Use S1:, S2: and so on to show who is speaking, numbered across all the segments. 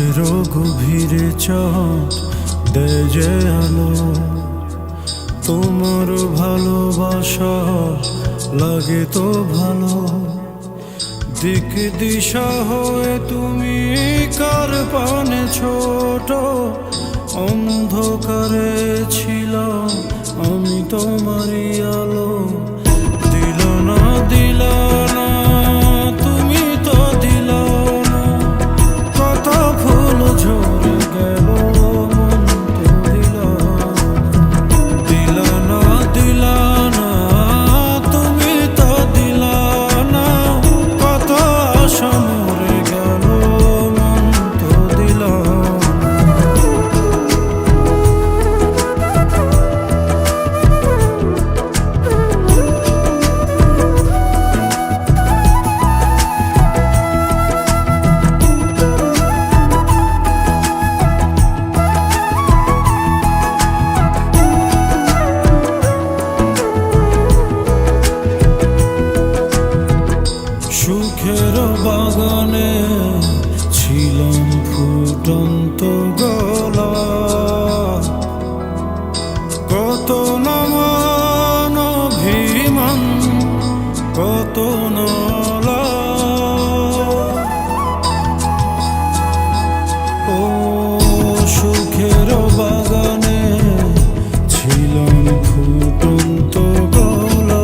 S1: রাতের গভীরে চাঁদ দেয় যে আলো, তোমার ভালোবাসা লাগে তো ভালো। দিক দিশা হয়ে তুমি কার পানে ছোট, অন্ধকারে ছিলাম আমি তোমারই আলো। দিল না দিল না তুমি তো দিল না, কত ফুল ঝরে গেল মন তো দিল না। দিল না দিল না তুমি তো দিল না, কত আশা মরে গেল মন তো দিল না। সুখের বাগানে ছিলাম ফুটন্ত গলা, কত নামান অভিমান কত নালা। ও সুখের বাগানে ছিলাম ফুটন্ত গলা,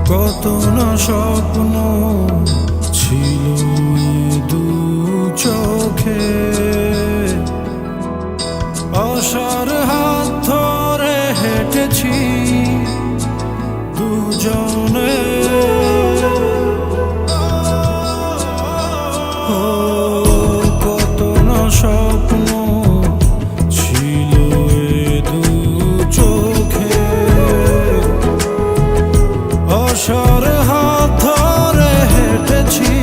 S1: কত না স্বপ্ন ছিল দু চোখে, আশার হাত ধরে হেঁটেছি দুজনে। ও কত না স্বপ্ন ছিল দু চোখে, আশার হাত ধরে হেঁটেছি